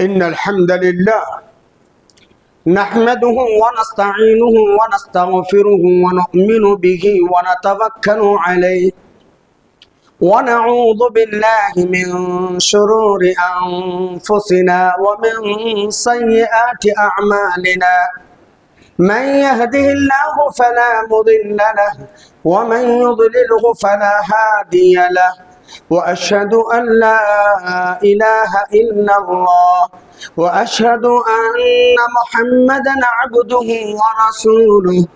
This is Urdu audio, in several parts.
إن الحمد لله نحمده ونستعينه ونستغفره ونؤمن به ونتوكل عليه ونعوذ بالله من شرور أنفسنا ومن سيئات أعمالنا من يهده الله فلا مضل له ومن يضلله فلا هادي له وأشهد أن لا إله إلا الله وأشهد أن محمدا عبده ورسوله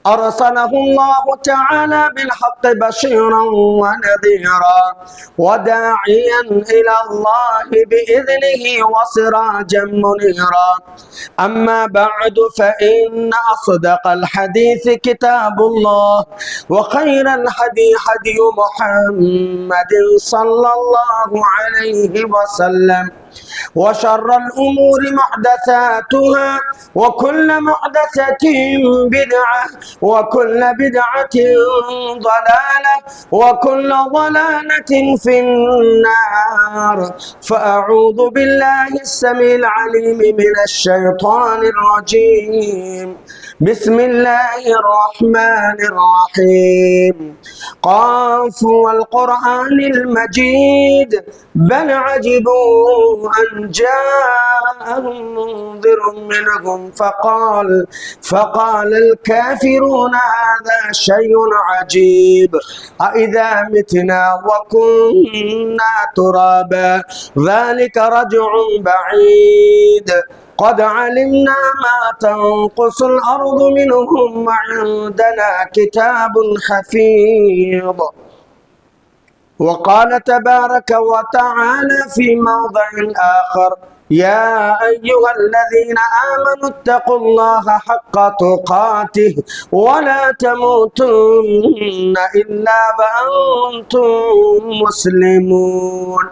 أرسله الله تعالى بالحق بشيرا ونذيرا وداعيا إلى الله بإذنه وسراجا منيرا أما بعد فإن أصدق الحديث كتاب الله وخير الهدي هدي محمد صلى الله عليه وسلم وشر الأمور محدثاتها وكل محدثة بدعة وكل بدعة ضلالة وكل ضلالة في النار فأعوذ بالله السميع العليم من الشيطان الرجيم بسم الله الرحمن الرحيم قاف والقرآن المجيد بل عجبوا أن جاءهم منذر منهم فقال الكافرون هذا شيء عجيب أإذا متنا وكنا ترابا ذلك رجع بعيد قد علمنا ما تنقص الأرض منهم وعندنا كتاب حفيظ وقال تبارك وتعالى في موضع آخر يا أيها الذين آمنوا اتقوا الله حق تقاته ولا تموتن إلا وأنتم مسلمون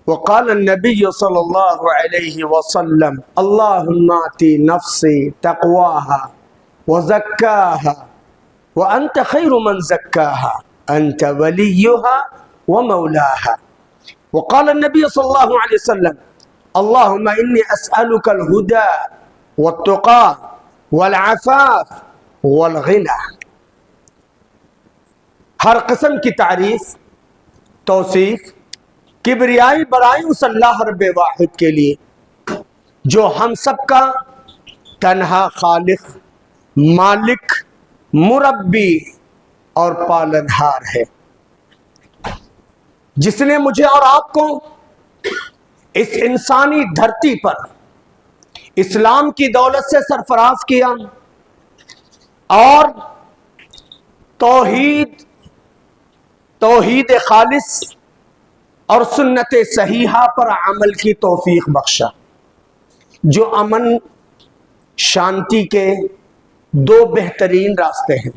وقال النبي صلى الله عليه وسلم اللهم آت نفسي تقواها وزكاها وأنت خير من زكاها أنت وليها ومولاها وقال النبي صلى الله عليه وسلم اللهم إني أسألك الهدى والتقى والعفاف والغنى. ہر قسم کی تعریف، توصیف، کبریائی بڑائی اس اللہ رب واحد کے لیے جو ہم سب کا تنہا خالق، مالک، مربی اور پالنہار ہے، جس نے مجھے اور آپ کو اس انسانی دھرتی پر اسلام کی دولت سے سرفراز کیا اور توحید خالص اور سنت صحیحہ پر عمل کی توفیق بخشا، جو امن شانتی کے دو بہترین راستے ہیں۔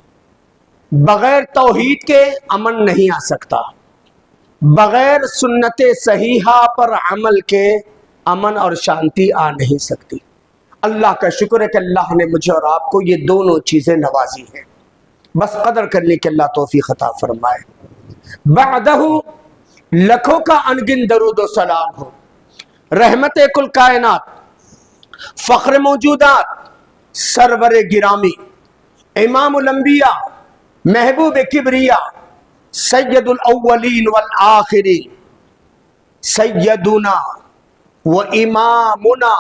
بغیر توحید کے امن نہیں آ سکتا، بغیر سنت صحیحہ پر عمل کے امن اور شانتی آ نہیں سکتی۔ اللہ کا شکر ہے کہ اللہ نے مجھے اور آپ کو یہ دونوں چیزیں نوازی ہیں، بس قدر کرنے کے اللہ توفیق عطا فرمائے۔ بعدہ لکھوں کا انگن درود و سلام ہو، رحمت کل کائنات، فخر موجودات، سرور گرامی، امام الانبیاء، محبوب کبریا، سید الاولین والآخرین، سیدنا و امامنا،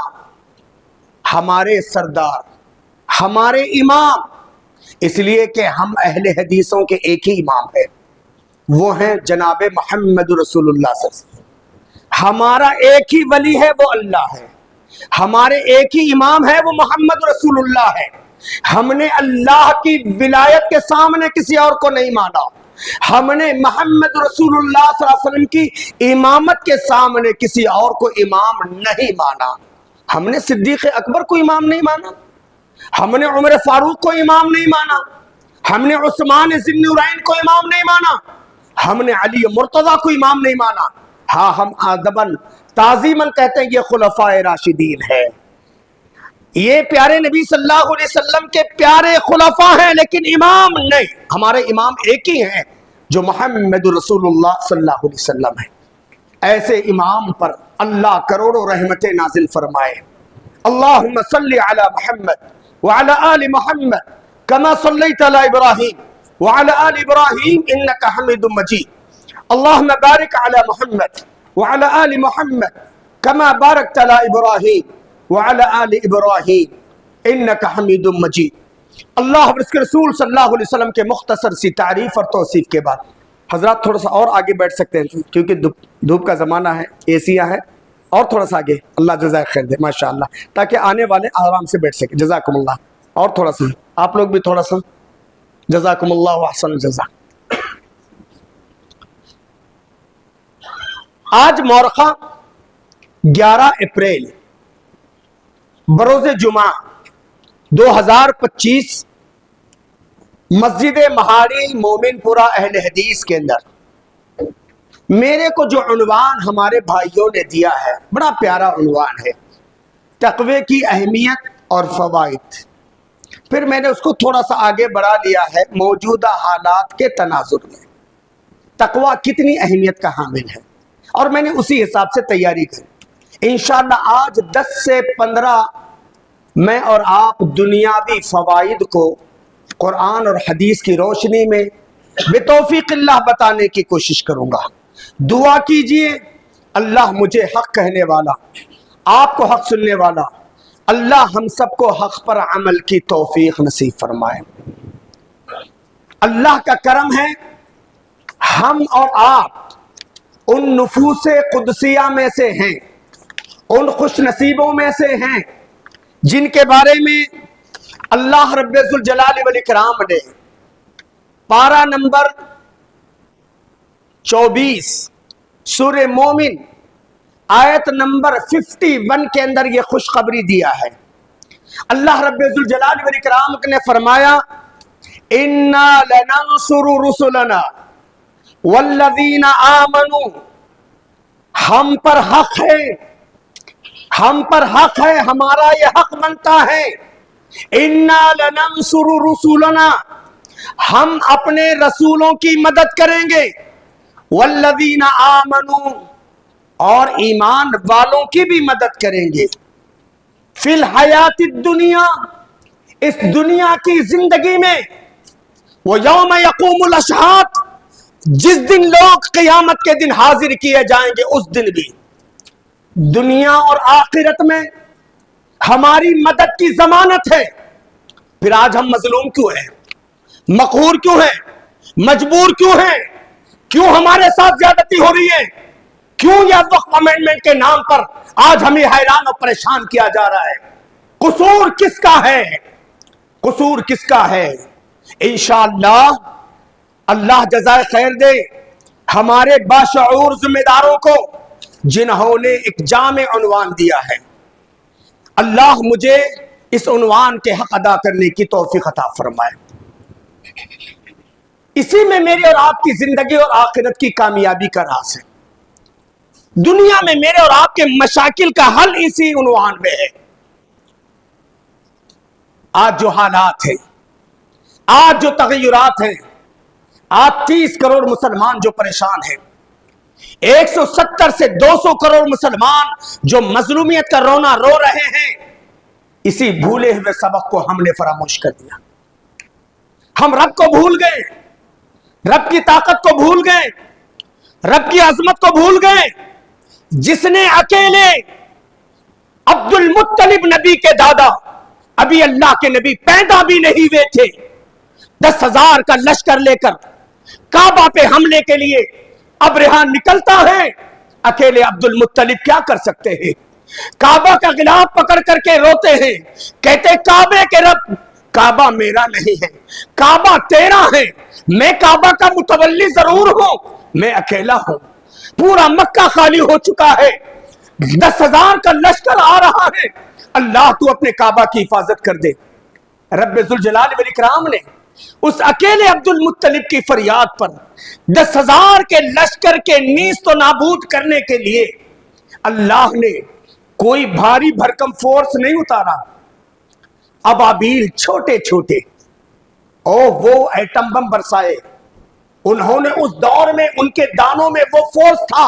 ہمارے سردار، ہمارے امام، اس لیے کہ ہم اہل حدیثوں کے ایک ہی امام ہیں، وہ ہیں جناب محمد رسول اللہ صلی اللہ علیہ وسلم۔ ہمارا ایک ہی ولی ہے، وہ اللہ ہے، ہمارے ایک ہی امام ہے، وہ محمد رسول اللہ ہے۔ ہم نے اللہ کی ولایت کے سامنے کسی اور کو نہیں مانا، ہم نے محمد رسول اللہ صلی اللہ علیہ وسلم کی امامت کے سامنے کسی اور کو امام نہیں مانا۔ ہم نے صدیق اکبر کو امام نہیں مانا، ہم نے عمر فاروق کو امام نہیں مانا، ہم نے عثمان ذی النورین کو امام نہیں مانا، ہم نے علی مرتضیٰ کو امام نہیں مانا۔ ہاں، ہم ادباً تعظیماً کہتے ہیں یہ خلفاء راشدین ہے، یہ پیارے نبی صلی اللہ علیہ وسلم کے پیارے خلفاء ہیں، لیکن امام نہیں۔ ہمارے امام ایک ہی ہیں جو محمد رسول اللہ صلی اللہ علیہ وسلم ہے۔ ایسے امام پر اللہ کروڑوں رحمتیں نازل فرمائے. اللہم صلی علی محمد وعلی آل محمد کما صلیت علی ابراہیم وعلی آل ابراہیم انکا حمید مجید. اللہم بارک علی محمد وعلی آل محمد کما بارکت علی ابراہیم وعلی آل ابراہیم انکا حمید مجید. اللہ اور اس کے رسول صلی اللہ علیہ وسلم کے مختصر سی تعریف اور توصیف کے بعد حضرات تھوڑا سا اور آگے بیٹھ سکتے ہیں کیونکہ دھوپ کا زمانہ ہے, ایسیاں ہے, اور تھوڑا سا آگے, اللہ جزائے خیر دے ماشاءاللہ, تاکہ آنے والے آرام سے بیٹھ سکیں. جزاکم اللہ. اور تھوڑا سا آپ لوگ بھی تھوڑا سا جزاکم اللہ واحسن الجزا. آج مورخہ 11 اپریل بروز جمعہ 2025 مسجد مہاری مومن پورہ اہل حدیث کے اندر میرے کو جو عنوان ہمارے بھائیوں نے دیا ہے بڑا پیارا عنوان ہے, تقوی کی اہمیت اور فوائد. پھر میں نے اس کو تھوڑا سا آگے بڑھا لیا ہے موجودہ حالات کے تناظر میں تقوی کتنی اہمیت کا حامل ہے, اور میں نے اسی حساب سے تیاری کی. انشاءاللہ آج 10 سے 15 میں اور آپ دنیاوی فوائد کو قرآن اور حدیث کی روشنی میں بتوفیق اللہ بتانے کی کوشش کروں گا. دعا کیجئے اللہ مجھے حق کہنے والا, آپ کو حق سننے والا, اللہ ہم سب کو حق پر عمل کی توفیق نصیب فرمائے. اللہ کا کرم ہے ہم اور آپ ان نفوس قدسیہ میں سے ہیں, ان خوش نصیبوں میں سے ہیں جن کے بارے میں اللہ رب ذوالجلال والاکرام نے پارہ نمبر 24 سورہ مومن آیت نمبر 51 کے اندر یہ خوشخبری دیا ہے. اللہ رب ذوالجلال والاکرام نے فرمایا اِنَّا لَنَنْصُرُ رُسُلَنَا وَالَّذِينَ آمَنُوا, ہم پر حق ہے, ہم پر حق ہے, ہمارا یہ حق بنتا ہے. اِنَّا لَنَنْصُرُ رُسُلَنَا, ہم اپنے رسولوں کی مدد کریں گے. وَالَّذِينَ آمَنُوا, اور ایمان والوں کی بھی مدد کریں گے. فِي الْحَيَاةِ الدُّنْيَا, اس دنیا کی زندگی میں. وَيَوْمَ يَقُومُ الْأَشْهَادُ, جس دن لوگ قیامت کے دن حاضر کیے جائیں گے اس دن بھی. دنیا اور آخرت میں ہماری مدد کی ضمانت ہے. پھر آج ہم مظلوم کیوں ہیں, مقہور کیوں ہیں, مجبور کیوں ہیں, کیوں ہمارے ساتھ زیادتی ہو رہی ہے, کیوں یہ وقف امینڈمنٹ کے نام پر آج ہمیں حیران اور پریشان کیا جا رہا ہے؟ قصور کس کا ہے, قصور کس کا ہے؟ انشاءاللہ اللہ جزائے خیر دے ہمارے باشعور ذمہ داروں کو جنہوں نے ایک جامع عنوان دیا ہے. اللہ مجھے اس عنوان کے حق ادا کرنے کی توفیق عطا فرمائے. اسی میں میرے اور آپ کی زندگی اور آخرت کی کامیابی کا راز ہے. دنیا میں میرے اور آپ کے مشاکل کا حل اسی عنوان میں ہے. آج جو حالات ہیں, آج جو تغیرات ہیں, آج 30 کروڑ مسلمان جو پریشان ہیں, 170 سے 200 کروڑ مسلمان جو مظلومیت کا رونا رو رہے ہیں, اسی بھولے ہوئے سبق کو ہم نے فراموش کر دیا. ہم رب کو بھول گئے, رب کی طاقت کو بھول گئے, رب کی عظمت کو بھول گئے, جس نے اکیلے عبد المطلب نبی کے دادا, ابھی اللہ کے نبی پیدا بھی نہیں ہوئے تھے, 10,000 کا لشکر لے کر کعبہ پہ حملے کے لیے ابرہہ نکلتا ہے. اکیلے عبد المطلب کیا کر سکتے ہیں؟ کعبہ کا غلاف پکڑ کر کے روتے ہیں, کہتے کعبے کے رب, کعبہ میرا نہیں ہے, کعبہ تیرا ہے, میں کعبہ کا متولی ضرور ہوں, میں اکیلا ہوں, پورا مکہ خالی ہو چکا ہے, 10,000 کا لشکر آ رہا ہے, اللہ تو اپنے کعبہ کی حفاظت کر دے. رب ذوالجلال والاکرام نے اس اکیلے عبد المطلب کی فریاد پر 10,000 کے لشکر کے نیست و نابود کرنے کے لیے اللہ نے کوئی بھاری بھرکم فورس نہیں اتارا. ابابیل چھوٹے چھوٹے وہ ایٹم بم برسائے. انہوں نے اس دور میں ان کے دانوں میں وہ فورس تھا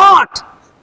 8,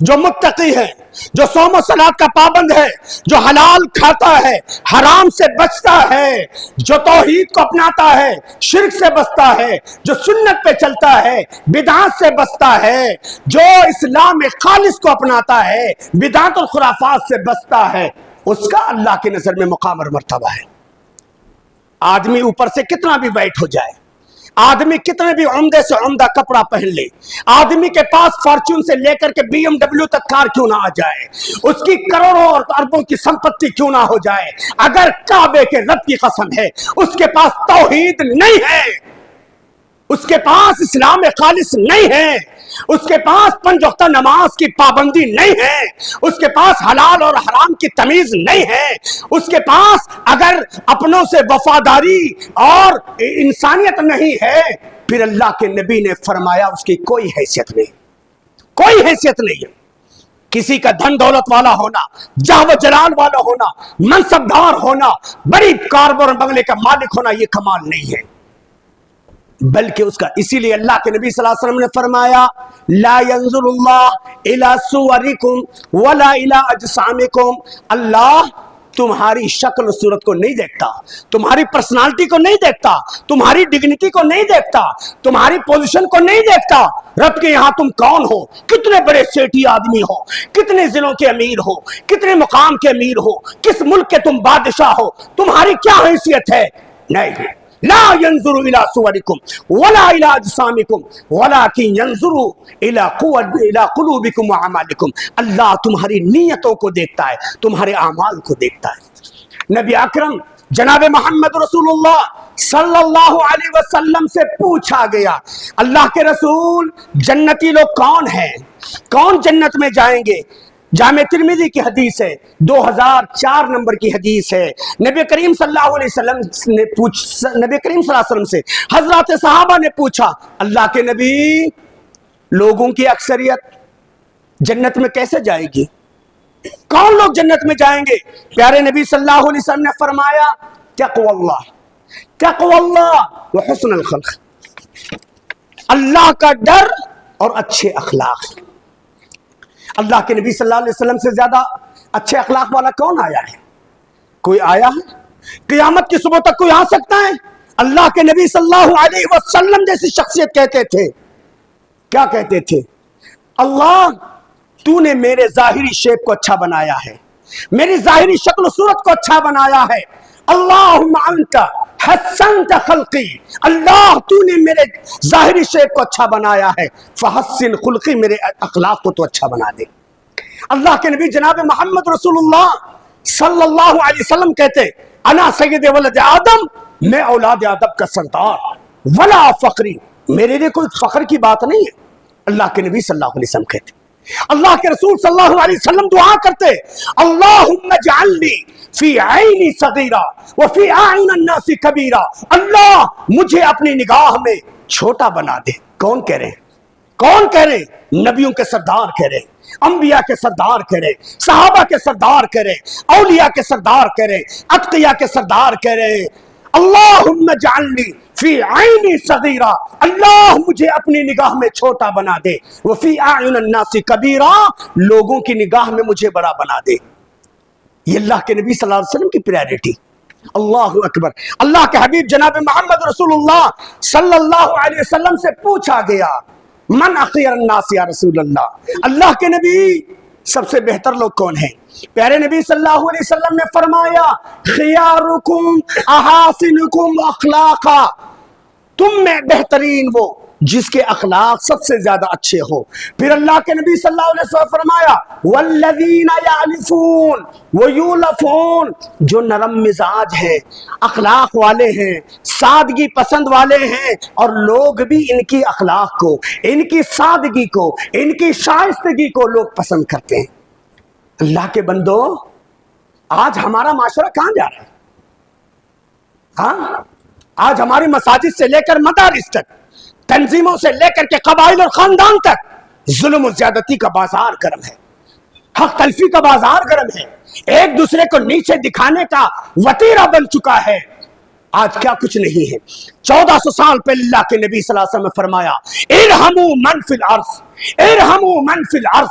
جو متقی ہے، جو صوم و صلات کا پابند ہے، جو حلال کھاتا ہے، حرام سے بچتا ہے، جو توحید کو اپناتا ہے، شرک سے بچتا ہے، جو سنت پہ چلتا ہے، بدعات سے بچتا ہے، جو اسلام خالص کو اپناتا ہے، بدعات اور خرافات سے بچتا ہے، اس کا اللہ کی نظر میں مقام اور مرتبہ ہے۔ آدمی اوپر سے کتنا بھی ویٹ ہو جائے، آدمی کتنے بھی عمدے سے عمدہ کپڑا پہن لے، آدمی کے پاس فارچون سے لے کر کے BMW تک کار کیوں نہ آ جائے، اس کی کروڑوں اور اربوں کی سمپتی کیوں نہ ہو جائے، اگر کعبے کے رب کی قسم ہے اس کے پاس توحید نہیں ہے، اس کے پاس اسلام خالص نہیں ہے، اس کے پاس 5 وقتہ نماز کی پابندی نہیں ہے، اس کے پاس حلال اور حرام کی تمیز نہیں ہے، اس کے پاس اگر اپنوں سے وفاداری اور انسانیت نہیں ہے، پھر اللہ کے نبی نے فرمایا اس کی کوئی حیثیت نہیں، کوئی حیثیت نہیں ہے۔ کسی کا دھن دولت والا ہونا، جاہ و جلال والا ہونا، منصبدار ہونا، بڑی کار اور بنگلے کا مالک ہونا، یہ کمال نہیں ہے، بلکہ اس کا، اسی لیے اللہ کے نبی صلی اللہ علیہ وسلم نے فرمایا لا ينظر اللہ الى صورکم ولا الى اجسامکم، اللہ تمہاری شکل و صورت کو نہیں دیکھتا، تمہاری پرسنالٹی کو نہیں دیکھتا، تمہاری ڈگنیٹی کو نہیں دیکھتا، تمہاری پوزیشن کو نہیں دیکھتا، رب کے یہاں تم کون ہو، کتنے بڑے سیٹھی آدمی ہو، کتنے ضلعوں کے امیر ہو، کتنے مقام کے امیر ہو، کس ملک کے تم بادشاہ ہو، تمہاری کیا حیثیت ہے، نہیں، لا ينظر الى صورکم ولا الى اجسامکم ولكن ينظر الى قلوبکم واعمالکم، اللہ تمہاری نیتوں کو دیکھتا ہے، تمہارے اعمال کو دیکھتا ہے۔ نبی اکرم جناب محمد رسول اللہ صلی اللہ علیہ وسلم سے پوچھا گیا اللہ کے رسول جنتی لوگ کون ہیں، کون جنت میں جائیں گے؟ جامع ترمذی کی حدیث ہے، 2004 نمبر کی حدیث ہے۔ نبی کریم صلی اللہ علیہ وسلم سے حضرات صحابہ نے پوچھا اللہ کے نبی لوگوں کی اکثریت جنت میں کیسے جائے گی، کون لوگ جنت میں جائیں گے؟ پیارے نبی صلی اللہ علیہ وسلم نے فرمایا تقوی اللہ وحسن الخلق، اللہ کا ڈر اور اچھے اخلاق۔ اللہ کے نبی صلی اللہ علیہ وسلم سے زیادہ اچھے اخلاق والا کون آیا ہے؟ کوئی آیا ہے؟ قیامت کی صبح تک کوئی آ سکتا ہے؟ اللہ کے نبی صلی اللہ علیہ وسلم جیسی شخصیت کہتے تھے، کیا کہتے تھے؟ اللہ تو نے میرے ظاہری شیپ کو اچھا بنایا ہے، میری ظاہری شکل و صورت کو اچھا بنایا ہے، اللہم انت حسنت خلقی، اللہ تو نے میرے ظاہری شیپ کو اچھا بنایا ہے، فحسن خلقی، میرے اخلاق کو تو اچھا بنا دے۔ اللہ کے نبی جناب محمد رسول اللہ صلی اللہ علیہ وسلم کہتے انا سید ولد آدم، میں اولاد آدم کا سردار، ولا فخری، میرے لیے کوئی فخر کی بات نہیں ہے۔ اللہ کے نبی صلی اللہ علیہ وسلم کہتے، اللہ کے رسول صلی اللہ علیہ وسلم دعا کرتے اللہم اجعلنی فی عینی صغیرہ وفی اعین الناس کبیرہ، اللہ مجھے اپنی نگاہ میں چھوٹا بنا دے۔ کون کہہ رہے ہیں؟ کون کہہ رہے ہیں؟ نبیوں کے سردار کہہ رہے ہیں، انبیاء کے سردار کہہ رہے ہیں، صحابہ کے سردار کہہ رہے ہیں، اولیاء کے سردار کہہ رہے ہیں، اتقیاء کے سردار کہہ رہے ہیں اللہم اجعلنی فی عینی صغیرہ، اللہ مجھے اپنی نگاہ میں چھوٹا بنا دے، وفی اعین الناس کبیرہ، لوگوں کی نگاہ میں مجھے بڑا بنا دے۔ یہ اللہ کے نبی صلی اللہ علیہ وسلم کی پریارٹی۔ اللہ اکبر۔ اللہ کے حبیب جناب محمد رسول اللہ صلی اللہ علیہ وسلم سے پوچھا گیا من اخیر الناس یا رسول اللہ، اللہ کے نبی سب سے بہتر لوگ کون ہیں؟ پیارے نبی صلی اللہ علیہ وسلم نے فرمایا خیارکم احاسنکم اخلاقا، تم میں بہترین وہ جس کے اخلاق سب سے زیادہ اچھے ہو۔ پھر اللہ کے نبی صلی اللہ علیہ وسلم فرمایا والذین یعلفون ویولفون، جو نرم مزاج ہیں، اخلاق والے ہیں، سادگی پسند والے ہیں، اور لوگ بھی ان کی اخلاق کو، ان کی سادگی کو، ان کی شائستگی کو لوگ پسند کرتے ہیں۔ اللہ کے بندو، آج ہمارا معاشرہ کہاں جا رہا ہے؟ ہاں، آج ہماری مساجد سے لے کر مدارس تک، تنظیموں سے لے کر کے قبائل اور خاندان تک ظلم و زیادتی کا بازار گرم ہے، حق تلفی کا بازار گرم ہے، ایک دوسرے کو نیچے دکھانے کا وتیرہ بن چکا ہے۔ آج کیا کچھ نہیں ہے، 1400 سال پہلے اللہ کے نبی صلی اللہ علیہ وسلم نے فرمایا ارحموا من فی الارض، ارحموا من فی الارض،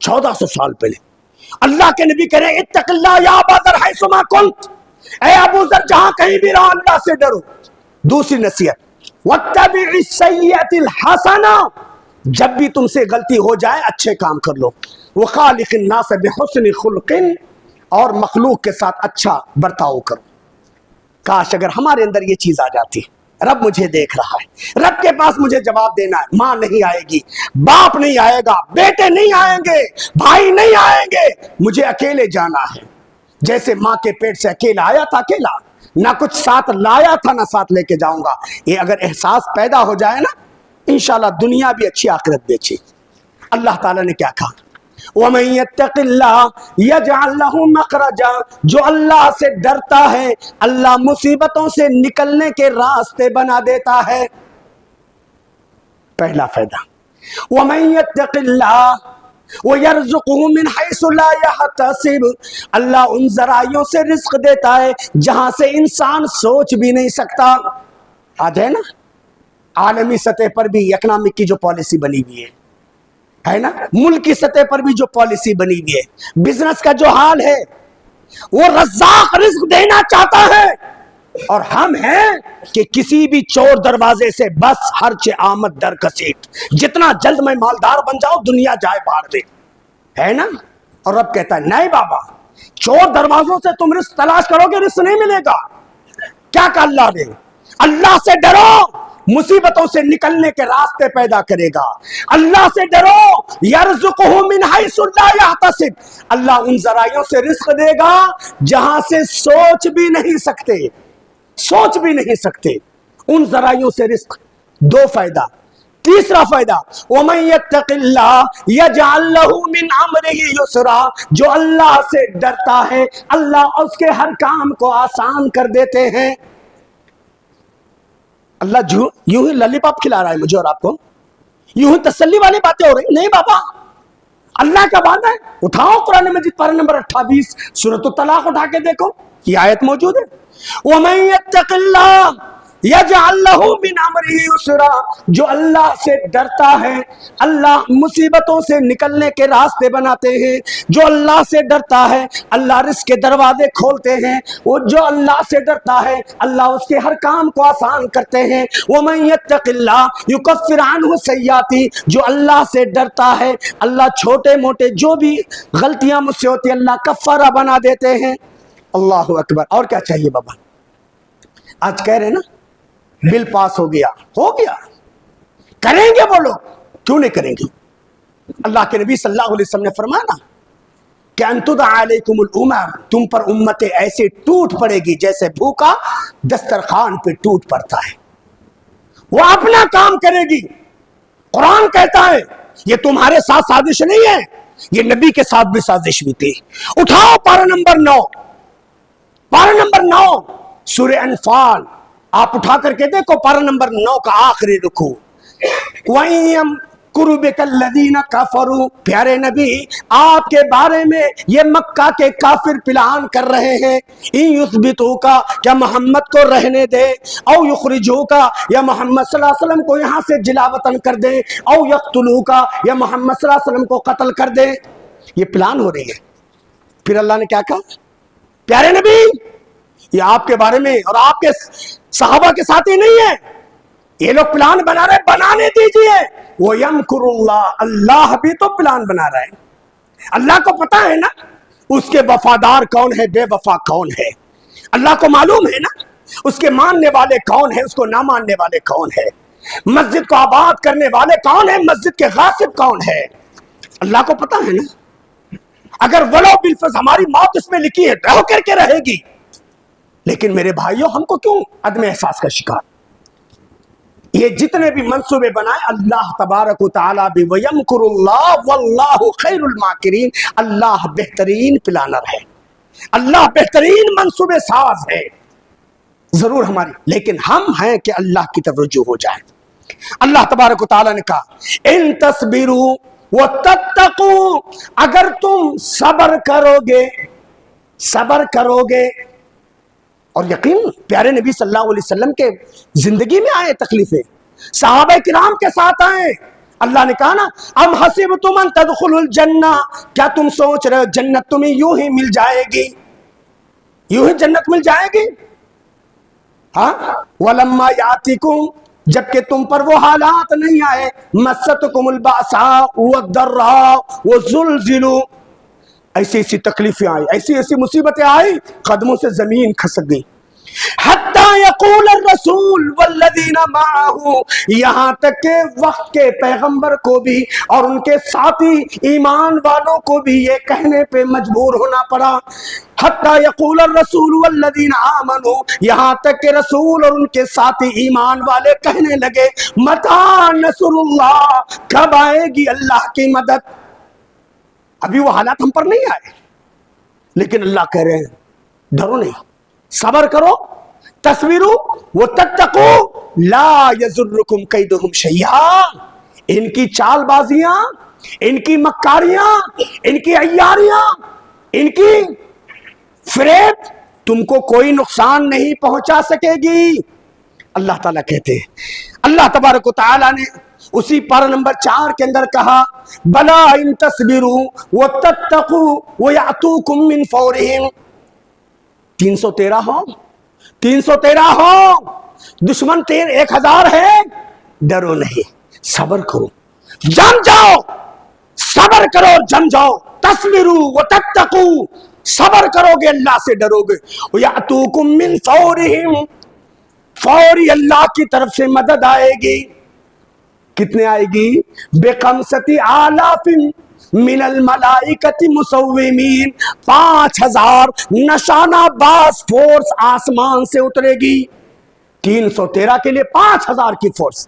1400 سال پہلے اللہ کے نبی کہہ رہے ہیں اتق اللہ یا ابا ذر حیثما کنت، اے ابو ذر جہاں کہیں بھی رہو اللہ سے ڈرو۔ دوسری نصیحت واتبع السیئۃ الحسنہ، جب بھی تم سے غلطی ہو جائے اچھے کام کر لو۔ وخالق الناس بحسن خلق، اور مخلوق کے ساتھ اچھا برتاؤ کرو۔ کاش اگر ہمارے اندر یہ چیز آ جاتی، رب مجھے دیکھ رہا ہے، رب کے پاس مجھے جواب دینا ہے، ماں نہیں آئے گی، باپ نہیں آئے گا، بیٹے نہیں آئیں گے، بھائی نہیں آئیں گے، مجھے اکیلے جانا ہے۔ جیسے ماں کے پیٹ سے اکیلا آیا تھا، اکیلا، نہ کچھ ساتھ لایا تھا نہ ساتھ لے کے جاؤں گا، یہ اگر احساس پیدا ہو جائے نا، انشاءاللہ دنیا بھی اچھی آخرت بھی اچھی۔ اللہ تعالیٰ نے کیا کہا؟ وَمَن يَتَّقِ اللَّهَ يَجْعَلْ لَهُ مَخْرَجًا، جو اللہ سے ڈرتا ہے اللہ مصیبتوں سے نکلنے کے راستے بنا دیتا ہے۔ پہلا فائدہ وَمَن يَتَّقِ اللَّهَ وَيَرْزُقْهُ مِنْ حَيْثُ لَا يَحْتَسِبُ، اللہ ان ذرائعوں سے رزق دیتا ہے جہاں سے انسان سوچ بھی نہیں سکتا۔ آج ہے نا عالمی سطح پر بھی اکنامک کی جو پالیسی بنی ہوئی ہے نا، ملک کی سطح پر بھی جو پالیسی بنی ہوئی ہے، بزنس کا جو حال ہے، وہ رزاق رزق دینا چاہتا ہے، اور ہم ہیں کہ کسی بھی چور دروازے سے بس ہرچ آمد در کسیٹ، جتنا جلد میں مالدار بن جاؤں دنیا جائے باہر دے، ہے نا۔ اور رب کہتا ہے نہیں بابا، چور دروازوں سے تم رزق تلاش کرو گے رزق نہیں ملے گا۔ کیا کہا اللہ نے؟ اللہ سے ڈرو، مصیبتوں سے نکلنے کے راستے پیدا کرے گا۔ اللہ سے ڈرو، یرزقہ من حیث لا یحتسب، اللہ ان ذرائعوں سے رزق دے گا جہاں سے سوچ بھی نہیں سکتے، سوچ بھی نہیں سکتے، ان ذرائعوں سے رزق۔ دو فائدہ۔ تیسرا فائدہ وَمَن يَتَّقِ اللَّهَ يَجْعَلْ لَهُ مِنْ أَمْرِهِ يُسْرًا، جو اللہ سے ڈرتا ہے اللہ اس کے ہر کام کو آسان کر دیتے ہیں۔ اللہ یوں ہی للی پاپ کھلا رہا ہے مجھے اور آپ کو، یوں ہی تسلی والی باتیں ہو رہی نہیں بابا، اللہ کا وعدہ ہے۔ اٹھاؤ قرآن مجید پارہ نمبر 28 سورۃ الطلاق اٹھا کے دیکھو، یہ آیت موجود ہے۔ وَمَن يَتَّقِ اللَّهَ يَجْعَلْ لَهُ مِنْ أَمْرِهِ يُسْرًا، جو اللہ سے ڈرتا ہے اللہ مصیبتوں سے نکلنے کے راستے بناتے ہیں۔ جو اللہ سے ڈرتا ہے اللہ رزق کے دروازے کھولتے ہیں، وہ جو اللہ سے ڈرتا ہے اللہ اس کے ہر کام کو آسان کرتے ہیں۔ وَمَن يَتَّقِ اللَّهَ يُكَفِّرْ عَنْهُ سَيِّئَاتِهِ، جو اللہ سے ڈرتا ہے اللہ چھوٹے موٹے جو بھی غلطیاں مجھ سے ہوتی اللہ کفارہ بنا دیتے ہیں۔ اللہ اکبر۔ اور کیا چاہیے بابا؟ آج کہہ رہے نا بل پاس ہو گیا، کریں گے وہ لوگ، کیوں نہیں کریں گے؟ اللہ کے نبی صلی اللہ علیہ وسلم نے فرمایا کہ انتدع علیکم الامم، تم پر امتیں ایسے ٹوٹ پڑے گی جیسے بھوکا دسترخوان پہ ٹوٹ پڑتا ہے، وہ اپنا کام کرے گی۔ قرآن کہتا ہے یہ تمہارے ساتھ سازش نہیں ہے، یہ نبی کے ساتھ بھی سازش بھی تھی۔ اٹھاؤ پارہ نمبر 9، پارہ نمبر 9 سورہ انفال، آپ اٹھا کر کے دیکھو پارہ نمبر 9 کا آخری رکوع۔ وَإِن يَمْكُرُ بِكَ الَّذِينَ كَفَرُوا، پیارے نبی آپ کے بارے میں یہ مکہ کے کافر پلان کر رہے ہیں، اِن يُثْبِتُوكَ، کیا محمد کو رہنے دے، او يُخْرِجُوكَ، یا محمد صلی اللہ علیہ وسلم کو یہاں سے جلا وطن کر دے، او يَقْتُلُوكَ، یا محمد صلی اللہ علیہ وسلم کو قتل کر دے۔ یہ پلان ہو رہی ہے۔ پھر اللہ نے کیا کہا؟ پیارے نبی یہ آپ کے بارے میں اور آپ کے صحابہ کے ساتھ ہی نہیں ہے، یہ لوگ پلان بنا رہے، بنانے دیجئے۔ وَيَمْكُرُ اللَّهُ، اللہ بھی تو پلان بنا رہا ہے۔ اللہ کو پتا ہے نا اس کے وفادار کون ہے، بے وفا کون ہے، اللہ کو معلوم ہے نا اس کے ماننے والے کون ہیں، اس کو نہ ماننے والے کون ہے، مسجد کو آباد کرنے والے کون ہیں، مسجد کے غاصب کون ہے، اللہ کو پتا ہے نا۔ اگر ولو بالفرض ہماری موت اس میں لکھی ہے رہ کر کے رہے گی، لیکن میرے بھائیوں ہم کو کیوں عدم احساس کا شکار؟ یہ جتنے بھی منصوبے بنائے اللہ تبارک و تعالیٰ بھی، وَيَمْكُرُ اللَّهُ وَاللَّهُ خَيْرُ الْمَاكِرِينَ، اللہ بہترین پلانر ہے، اللہ بہترین منصوبے ساز ہے۔ ضرور ہماری، لیکن ہم ہیں کہ اللہ کی طرف رجوع ہو جائے۔ اللہ تبارک و تعالیٰ نے کہا ان تصبروا وتتقوا، اگر تم صبر کرو گے، اور یقین پیارے نبی صلی اللہ علیہ وسلم کے زندگی میں آئے تکلیفیں، صحابہ کرام کے ساتھ آئے، اللہ نے کہا نا ام حسبتم ان تدخلوا الجنہ، کیا تم سوچ رہے ہو جنت تمہیں یوں ہی مل جائے گی، یوں ہی جنت مل جائے گی؟ ہاں ولما یاتکم، جبکہ تم پر وہ حالات نہیں آئے، مستکم الباساء والضراء وزلزلوا، ایسی ایسی تکلیفیں آئی، ایسی ایسی مصیبتیں آئی، قدموں سے زمین کھسک گئی. حتی یقول الرسول والذین معہ، یہاں تک کہ وقت کے پیغمبر کو بھی اور ان کے ساتھی ایمان والوں کو بھی یہ کہنے پہ مجبور ہونا پڑا. حتی یقول الرسول والذین آمنوا، یہاں تک کہ رسول اور ان کے ساتھی ایمان والے کہنے لگے متی نصر اللہ، کب آئے گی اللہ کی مدد. ابھی وہ حالات ہم پر نہیں آئے، لیکن اللہ کہہ رہے ہیں ڈرو نہیں، صبر کرو، تصویرو وتتقو لا یضرکم کیدہم شیئا. ان کی چال بازیاں، ان کی مکاریاں، ان کی عیاریاں، ان کی فریب تم کو کوئی نقصان نہیں پہنچا سکے گی. اللہ تعالیٰ کہتے ہیں، اللہ تبارک و تعالیٰ نے اسی پارہ نمبر 4 کے اندر کہا بلا ان تصبروا وتتقوا ویأتوکم من فورہم. 313 ہو، 313 ہو، دشمن 1000 ہے، ڈرو نہیں، صبر کرو، جم جاؤ، صبر کرو، جم جاؤ. تصبروا وتتقوا، صبر کرو گے اللہ سے ڈرو گے. ویأتوکم من فورہم، فوری اللہ کی طرف سے مدد آئے گی. کتنے آئے گی؟ بخمسۃ آلاف من الملائکۃ مسومین، 5000 نشانہ باز فورس آسمان سے اترے گی. 313 کے لیے 5000 کی فورس،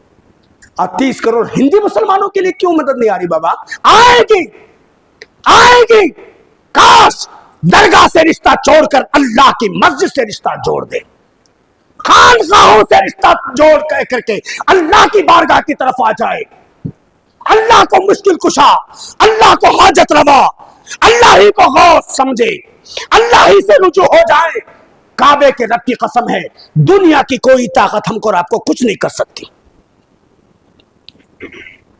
اور 30 کروڑ ہندی مسلمانوں کے لیے کیوں مدد نہیں آ رہی بابا؟ آئے گی، آئے گی. کاش درگاہ سے رشتہ چھوڑ کر اللہ کی مسجد سے رشتہ جوڑ دے، خانقاہوں سے رشتہ جوڑ کر کے اللہ کی بارگاہ کی طرف آ جائے، اللہ کو مشکل کشا، اللہ کو حاجت روا، اللہ ہی کو غوث سمجھے، اللہ ہی سے رجوع ہو جائے. کعبے کے رب کی قسم ہے دنیا کی کوئی طاقت ہم کو اور آپ کو کچھ نہیں کر سکتی.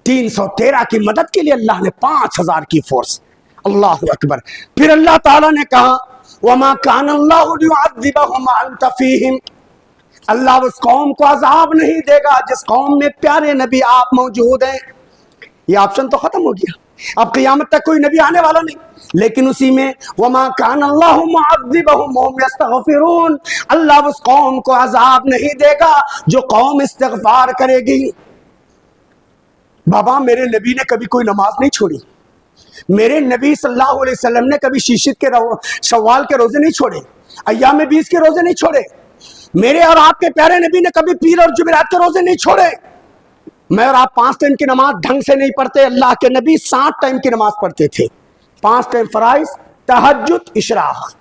313 کی مدد کے لیے اللہ نے 5000 کی فورس. اللہ اکبر. پھر اللہ تعالیٰ نے کہا وَمَا كَانَ اللَّهُ لِيُعَذِّبَهُمْ وَأَنْتَ فِيهِمْ، اللہ اس قوم کو عذاب نہیں دے گا جس قوم میں پیارے نبی آپ موجود ہیں. یہ آپشن تو ختم ہو گیا، اب قیامت تک کوئی نبی آنے والا نہیں. لیکن اسی میں وَمَا كَانَ اللَّهُ مُعَذِّبَهُمْ وَهُمْ يَسْتَغْفِرُونَ، اللہ اس قوم کو عذاب نہیں دے گا جو قوم استغفار کرے گی. بابا میرے نبی نے کبھی کوئی نماز نہیں چھوڑی، میرے نبی صلی اللہ علیہ وسلم نے کبھی شیشت کے شوال کے روزے نہیں چھوڑے، ایام 20 کے روزے نہیں چھوڑے. میرے اور آپ کے پیارے نبی نے کبھی پیر اور جمعرات کے روزے نہیں چھوڑے. میں اور آپ 5 ٹائم کی نماز ڈھنگ سے نہیں پڑھتے، اللہ کے نبی 7 ٹائم کی نماز پڑھتے تھے. 5 ٹائم فرائض، تہجد، اشراق،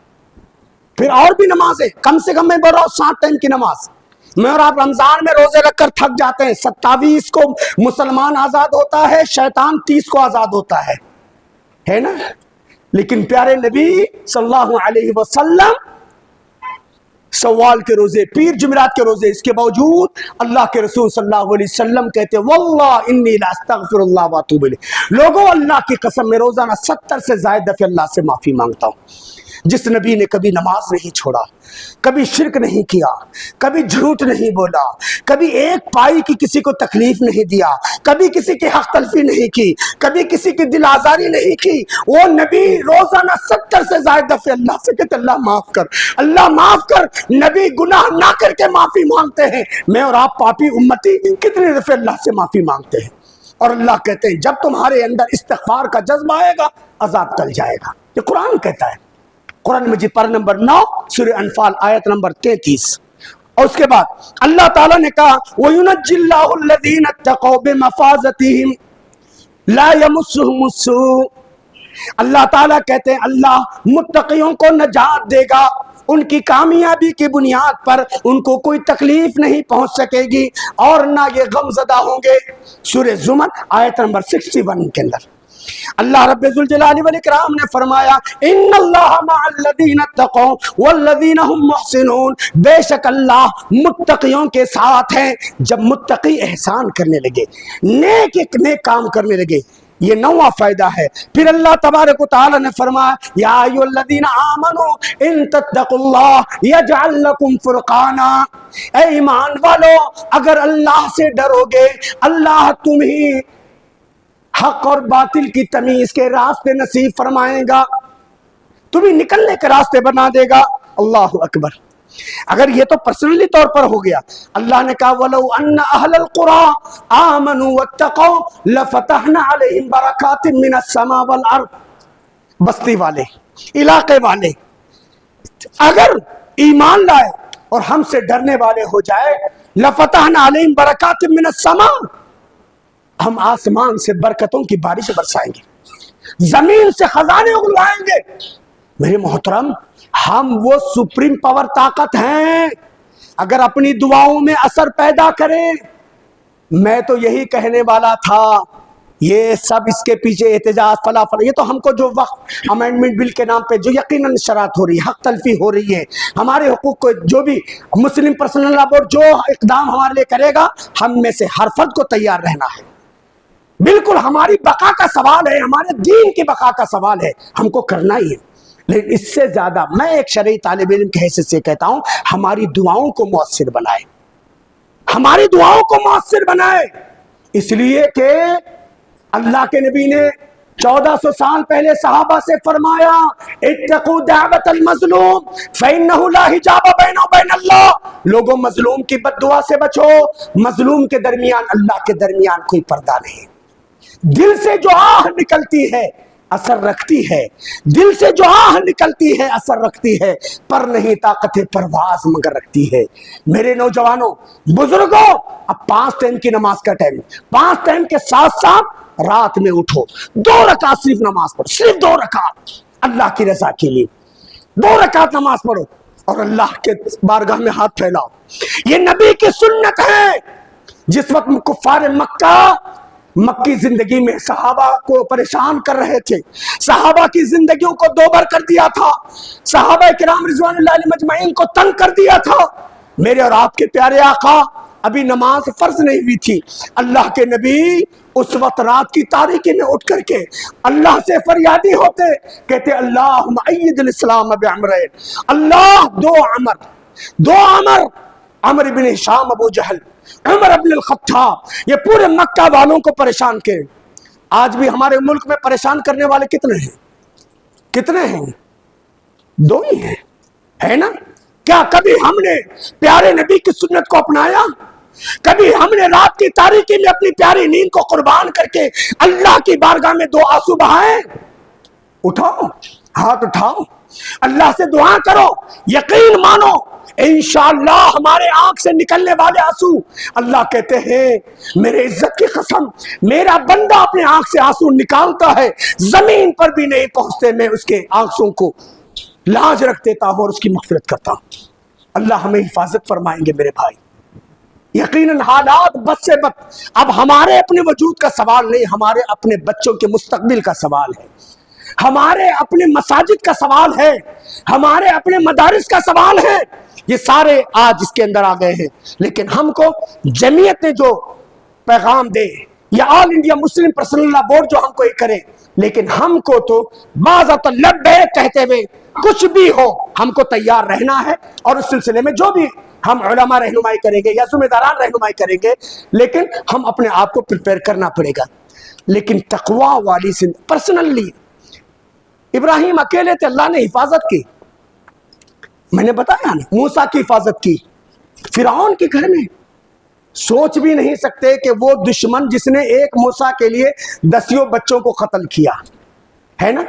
پھر اور بھی نمازیں، کم سے کم میں بول رہا ہوں 7 ٹائم کی نماز. میں اور آپ رمضان میں روزے رکھ کر تھک جاتے ہیں. 27 کو مسلمان آزاد ہوتا ہے، شیطان 30 کو آزاد ہوتا ہے نا. لیکن پیارے نبی صلی اللہ علیہ وسلم سوال کے روزے، پیر جمعرات کے روزے، اس کے باوجود اللہ کے رسول صلی اللہ علیہ وسلم کہتے واللہ انی لا استغفر اللہ واتوب الیہ. لوگوں اللہ کی قسم میں روزانہ 70 سے زائد دفعہ اللہ سے معافی مانگتا ہوں. جس نبی نے کبھی نماز نہیں چھوڑا، کبھی شرک نہیں کیا، کبھی جھوٹ نہیں بولا، کبھی ایک پائی کی کسی کو تکلیف نہیں دیا، کبھی کسی کی حق تلفی نہیں کی، کبھی کسی کی دل آزاری نہیں کی، وہ نبی روزانہ 70 سے زائد دفعہ اللہ سے کہتے اللہ معاف کر، اللہ معاف کر. نبی گناہ نہ کر کے معافی مانگتے ہیں. میں اور آپ پاپی امتی کتنے دفعہ اللہ سے معافی مانگتے ہیں. اور اللہ کہتے ہیں جب تمہارے اندر استغفار کا جذبہ آئے گا عذاب ٹل جائے گا. یہ قرآن کہتا ہے، قرآن مجید پارہ نمبر 9 سورہ انفال آیت نمبر 33. اور اس کے بعد اللہ تعالیٰ نے کہا وَيُنَجِّ اللَّهُ الَّذِينَ اتَّقَوْا بِمَفَازَتِهِمْ لَا يَمُسُّهُمُ السُّوءُ. اللہ تعالیٰ کہتے ہیں اللہ متقیوں کو نجات دے گا، ان کی کامیابی کی بنیاد پر ان کو کوئی تکلیف نہیں پہنچ سکے گی اور نہ یہ غم زدہ ہوں گے. سورہ زمر آیت نمبر 61 کے اندر. اللہ رب ذوالجلال والاکرام نے فرمایا ان اللہ مع الذین اتقوا والذین هم محسنون، بے شک اللہ متقیوں کے ساتھ ہیں جب متقی احسان کرنے لگے، نیک ایک نیک کام کرنے لگے۔ یہ نواں فائدہ ہے۔ پھر اللہ تبارک و تعالی نے فرمایا یا ایھا الذین آمنوا ان تتقوا اللہ یجعل لکم فرقانا، اے ایمان والو اگر اللہ سے ڈرو گے اللہ تمہیں حق اور باطل کی تمیز کے راستے نصیب فرمائے گا، تمہیں نکلنے کے راستے بنا دے گا۔ اللہ اکبر۔ اگر یہ تو پرسنلی طور پر ہو گیا، اللہ نے کہا وَلَوْ أَنَّ أَهْلَ الْقُرَىٰ آمَنُوا وَاتَّقَوْا لَفَتَحْنَا عَلَيْهِمْ بَرَكَاتٍ مِّنَ السَّمَاءِ وَالْأَرْضِ، بستی والے، علاقے والے اگر ایمان لائے اور ہم سے ڈرنے والے ہو جائے، لَفَتَحْنَا عَلَيْهِمْ بَرَكَاتٍ مِّنَ السَّمَاءِ، ہم آسمان سے برکتوں کی بارش برسائیں گے، زمین سے خزانے اگلوائیں گے۔ میرے محترم، ہم وہ سپریم پاور طاقت ہیں، اگر اپنی دعاؤں میں اثر پیدا کریں۔ میں تو یہی کہنے والا تھا، یہ سب اس کے پیچھے احتجاج فلا فلا، یہ تو ہم کو جو وقت امینڈمنٹ بل کے نام پہ جو یقیناً شرارت ہو رہی ہے، حق تلفی ہو رہی ہے، ہمارے حقوق کو جو بھی مسلم پرسنل لا بورڈ جو اقدام ہمارے لیے کرے گا، ہم میں سے ہر فرد کو تیار رہنا ہے۔ بالکل ہماری بقا کا سوال ہے، ہمارے دین کی بقا کا سوال ہے، ہم کو کرنا ہی ہے۔ لیکن اس سے زیادہ میں ایک شرعی طالب علم کی حیثیت سے کہتا ہوں، ہماری دعاؤں کو مؤثر بنائے، ہماری دعاؤں کو مؤثر بنائے، اس لیے کہ اللہ کے نبی نے 1400 سال پہلے صحابہ سے فرمایا اتقوا دعوت المظلوم فإنه لا حجاب بینہ وبین اللہ، لوگوں مظلوم کی بد دعا سے بچو، مظلوم کے درمیان اللہ کے درمیان کوئی پردہ نہیں۔ دل سے جو آہ نکلتی ہے اثر رکھتی ہے، دل سے جو آہ نکلتی ہے اثر رکھتی ہے، پر نہیں طاقت پرواز مگر رکھتی ہے۔ میرے نوجوانوں، بزرگوں، اب 5 ٹائم کی نماز کا ٹائم، 5 ٹائم کے ساتھ ساتھ رات میں اٹھو، 2 رکعت صرف نماز پڑھو، صرف 2 رکعت اللہ کی رضا کے لیے، 2 رکعت نماز پڑھو اور اللہ کے بارگاہ میں ہاتھ پھیلاؤ۔ یہ نبی کی سنت ہے۔ جس وقت کفار مکی زندگی میں صحابہ کو پریشان کر رہے تھے، صحابہ کی زندگیوں کو دوبر کر دیا تھا، صحابہ کرام رضوان اللہ علیہ مجمعین کو تنگ کر دیا تھا، میرے اور آپ کے پیارے آقا ابھی نماز فرض نہیں ہوئی تھی، اللہ کے نبی اس وقت رات کی تاریکی میں اٹھ کر کے اللہ سے فریادی ہوتے، کہتے اللہم اید الاسلام بعمرین، اللہ 2 عمر، عمر بن ہشام ابو جہل، عمر بن الخطاب، یہ پورے مکہ والوں کو پریشان کرے۔ آج بھی ہمارے ملک میں پریشان کرنے والے کتنے ہیں؟ 2 ہی ہیں، ہے نا؟ کیا کبھی ہم نے پیارے نبی کی سنت کو اپنایا؟ کبھی ہم نے رات کی تاریکی میں اپنی پیاری نیند کو قربان کر کے اللہ کی بارگاہ میں 2 آنسو بہائے؟ اٹھاؤ، ہاتھ اٹھاؤ، اللہ سے دعا کرو، یقین مانو انشاءاللہ ہمارے آنکھ سے نکلنے والے آنسو، اللہ کہتے ہیں میرے عزت کی قسم، میرا بندہ اپنے آنکھ سے آنسو نکالتا ہے، زمین پر بھی نہیں پہنچتے، میں اس کے آنکھوں کو لاج رکھ دیتا ہوں اور اس کی مغفرت کرتا ہوں۔ اللہ ہمیں حفاظت فرمائیں گے میرے بھائی۔ یقیناً حالات بد سے بد، اب ہمارے اپنے وجود کا سوال نہیں، ہمارے اپنے بچوں کے مستقبل کا سوال ہے، ہمارے اپنے مساجد کا سوال ہے، ہمارے اپنے مدارس کا سوال ہے۔ یہ سارے آج اس کے اندر آ گئے ہیں، لیکن ہم کو جمعیت نے جو پیغام دے یا آل انڈیا مسلم پرسنل لا بورڈ جو ہم کو یہ کرے، لیکن ہم کو تو باذات لبیک کہتے ہوئے کچھ بھی ہو ہم کو تیار رہنا ہے، اور اس سلسلے میں جو بھی ہم علماء رہنمائی کریں گے یا ذمہ داران رہنمائی کریں گے، لیکن ہم اپنے آپ کو پریپیئر کرنا پڑے گا۔ لیکن تقوی والی پرسنلی ابراہیم اکیلے تھے، اللہ نے حفاظت کی، میں نے بتایا نا، موسیٰ کی حفاظت کی، فرعون کے گھر میں سوچ بھی نہیں سکتے کہ وہ دشمن جس نے ایک موسیٰ کے لیے 10 بچوں کو قتل کیا ہے نا،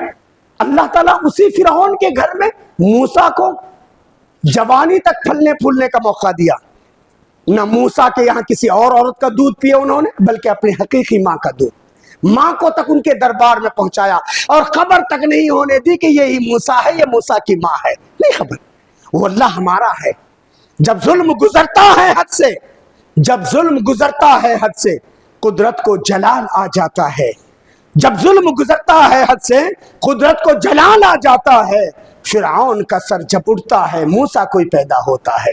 اللہ تعالیٰ اسی فرعون کے گھر میں موسیٰ کو جوانی تک پھلنے پھولنے کا موقع دیا۔ نہ موسیٰ کے یہاں کسی اور عورت کا دودھ پیا انہوں نے، بلکہ اپنی حقیقی ماں کا دودھ، ماں کو تک ان کے دربار میں پہنچایا، اور خبر تک نہیں ہونے دی کہ یہی موسیٰ ہے، یہ موسیٰ کی ماں ہے، نہیں خبر۔ وہ اللہ ہمارا ہے۔ جب ظلم گزرتا ہے حد سے، جب ظلم گزرتا ہے حد سے، قدرت کو جلال آ جاتا ہے، جب ظلم گزرتا ہے حد سے قدرت کو جلال آ جاتا ہے، فرعون کا سر جب اٹھتا ہے موسیٰ کوئی پیدا ہوتا ہے۔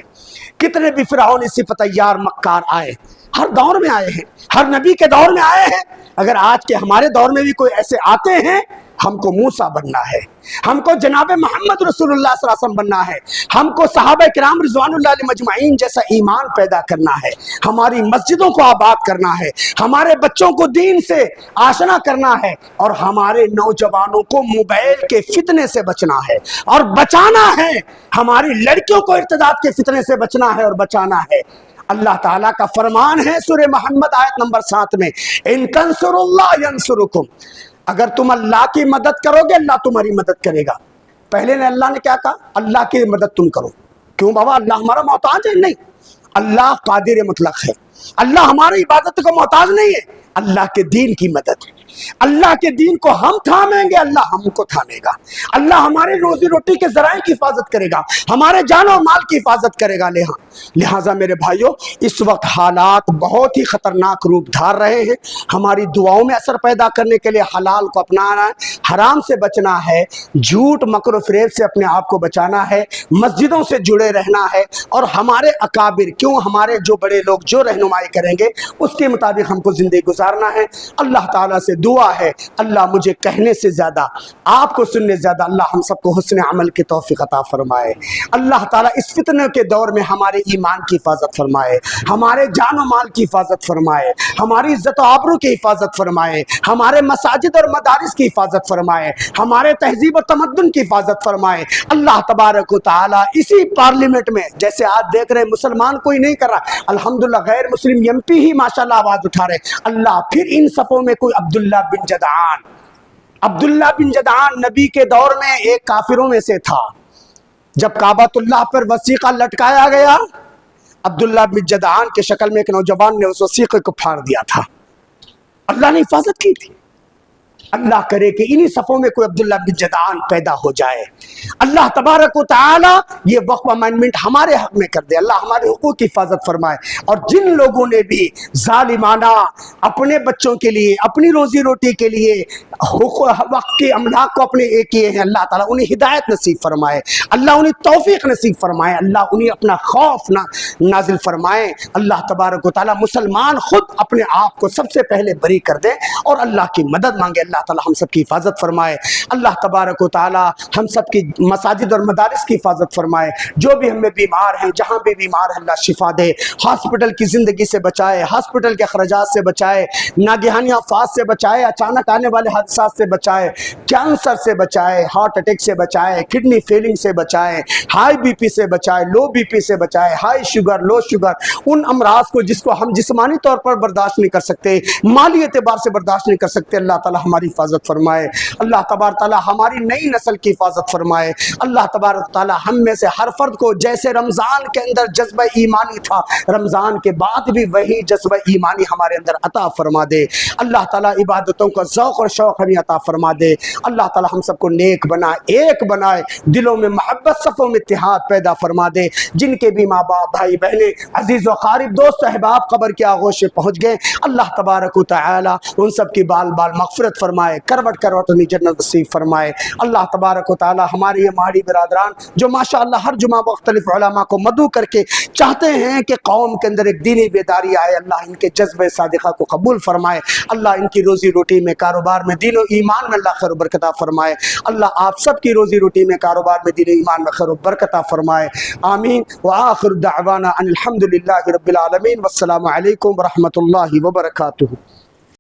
کتنے بھی فرعون صفت یار مکار آئے، ہر دور میں آئے ہیں، ہر نبی کے دور میں آئے ہیں۔ اگر آج کے ہمارے دور میں بھی کوئی ایسے آتے ہیں، ہم کو موسیٰ بننا ہے، ہم کو جناب محمد رسول اللہ صلی اللہ علیہ وسلم بننا ہے، ہم کو صحابہ کرام رضوان اللہ علیہ مجمعین جیسا ایمان پیدا کرنا ہے، ہماری مسجدوں کو آباد کرنا ہے، ہمارے بچوں کو دین سے آشنا کرنا ہے، اور ہمارے نوجوانوں کو موبائل کے فتنے سے بچنا ہے اور بچانا ہے، ہماری لڑکیوں کو ارتداد کے فتنے سے بچنا ہے اور بچانا ہے۔ اللہ تعالیٰ کا فرمان ہے سورہ محمد آیت نمبر 7 میں، ان تنصروا اللہ ینصرکم، اگر تم اللہ کی مدد کرو گے اللہ تمہاری مدد کرے گا۔ پہلے نے اللہ نے کیا کہا؟ اللہ کی مدد تم کرو۔ کیوں بابا اللہ ہمارا محتاج ہے؟ نہیں، اللہ قادر مطلق ہے، اللہ ہماری عبادت کو محتاج نہیں ہے۔ اللہ کے دین کی مدد، اللہ کے دین کو ہم تھامیں گے اللہ ہم کو تھامے گا، اللہ ہمارے روزی روٹی کے ذرائع کی حفاظت کرے گا، ہمارے جان و مال کی حفاظت کرے گا۔ لہٰذا میرے بھائیوں، اس وقت حالات بہت ہی خطرناک روپ دھار رہے ہیں، ہماری دعاؤں میں اثر پیدا کرنے کے لیے حلال کو اپنانا ہے، حرام سے بچنا ہے، جھوٹ مکر و فریب سے اپنے آپ کو بچانا ہے، مسجدوں سے جڑے رہنا ہے، اور ہمارے اکابر کیوں ہمارے جو بڑے لوگ جو رہنمائی کریں گے اس کے مطابق ہم کو زندگی گزارنا ہے۔ اللہ تعالیٰ سے دعا ہے اللہ مجھے کہنے سے زیادہ آپ کو سننے زیادہ اللہ ہم سب کو حسن عمل کی توفیق عطا فرمائے۔ اللہ تعالیٰ اس فتنے کے دور میں ہمارے ایمان کی حفاظت فرمائے، ہمارے جان و مال کی حفاظت فرمائے، ہماری عزت و آبرو کی حفاظت فرمائے، ہمارے مساجد اور مدارس کی حفاظت فرمائے، ہمارے تہذیب و تمدن کی حفاظت فرمائے۔ اللہ تبارک و تعالیٰ اسی پارلیمنٹ میں جیسے آج دیکھ رہے مسلمان کوئی نہیں کر رہا، الحمدللہ غیر مسلم ایم پی ہی ماشاءاللہ آواز اٹھا رہے، اللہ پھر ان صفوں میں کوئی عبداللہ بن جدعان نبی کے دور میں ایک کافروں میں سے تھا، جب کعبۃ اللہ پر وثیقہ لٹکایا گیا عبداللہ بن جدعان کے شکل میں ایک نوجوان نے اس وثیقے کو پھاڑ دیا تھا، اللہ نے حفاظت کی تھی۔ اللہ کرے کہ انہی صفوں میں کوئی عبداللہ بن جدعان پیدا ہو جائے۔ اللہ تبارک و تعالی یہ وقف امینڈمنٹ ہمارے حق میں کر دے، اللہ ہمارے حقوق کی حفاظت فرمائے، اور جن لوگوں نے بھی ظالمانہ اپنے بچوں کے لیے اپنی روزی روٹی کے لیے وقت کے املاک کو اپنے ایک کیے ہیں، اللہ تعالیٰ انہیں ہدایت نصیب فرمائے، اللہ انہیں توفیق نصیب فرمائے، اللہ انہیں اپنا خوف نازل فرمائے۔ اللہ تبارک و تعالیٰ مسلمان خود اپنے آپ کو سب سے پہلے بری کر دے اور اللہ کی مدد مانگے، اللہ تعالیٰ ہم سب کی حفاظت فرمائے۔ اللہ تبارک و تعالیٰ ہم سب کی مساجد اور مدارس کی حفاظت فرمائے، جو بھی ہمیں بیمار ہیں جہاں بھی بیمار ہیں اللہ شفا دے، ہاسپٹل کی زندگی سے بچائے، ہاسپٹل کے اخراجات سے بچائے، ناگہانی آفات سے بچائے، اچانک آنے والے حادثات سے بچائے، کینسر سے بچائے، ہارٹ اٹیک سے بچائے، کڈنی فیلنگ سے بچائے، ہائی بی پی سے بچائے، لو بی پی سے بچائے، ہائی شوگر، لو شوگر، ان امراض کو جس کو ہم جسمانی طور پر برداشت نہیں کر سکتے، مالی اعتبار سے برداشت نہیں کر سکتے، اللہ تعالیٰ ہماری حفاظت فرمائے۔ اللہ تبارک تعالیٰ ہماری نئی نسل کی حفاظت فرمائے۔ اللہ تبارک تعالیٰ ہم میں سے ہر فرد کو جیسے رمضان کے اندر جذبہ ایمانی تھا، رمضان کے بعد بھی وہی جذبہ ایمانی ہمارے اندر عطا فرما دے۔ اللہ تعالیٰ عبادتوں کا ذوق اور شوق ہمیں عطا فرما دے۔ اللہ تعالیٰ ہم سب کو نیک بنائے، ایک بنائے، دلوں میں محبت، صفوں میں اتحاد پیدا فرما دے۔ جن کے بھی ماں باپ، بھائی بہنیں، عزیز و قارب، دوست و احباب قبر کے آغوش سے پہنچ گئے، اللہ تبارک و تعالیٰ ان سب کی بال بال مغفرت فرمائے، کروٹ کروٹ اپنی جنت نصیب فرمائے۔ اللہ تبارک و تعالیٰ ہمارے یہ ماڑی برادران جو ماشاءاللہ ہر جمعہ مختلف علماء کو مدعو کر کے چاہتے ہیں کہ قوم کے اندر ایک دینی بیداری آئے، اللہ ان کے جذبہ صادقہ کو قبول فرمائے، اللہ ان کی روزی روٹی میں، کاروبار میں، دین و ایمان میں اللہ خیر و برکت فرمائے۔ اللہ آپ سب کی روزی روٹی میں، کاروبار میں، دین و ایمان میں خیر و برکت فرمائے، آمین۔ وآخر دعوانا ان الحمد للہ رب العالمین، والسلام علیکم ورحمۃ اللہ وبرکاتہ۔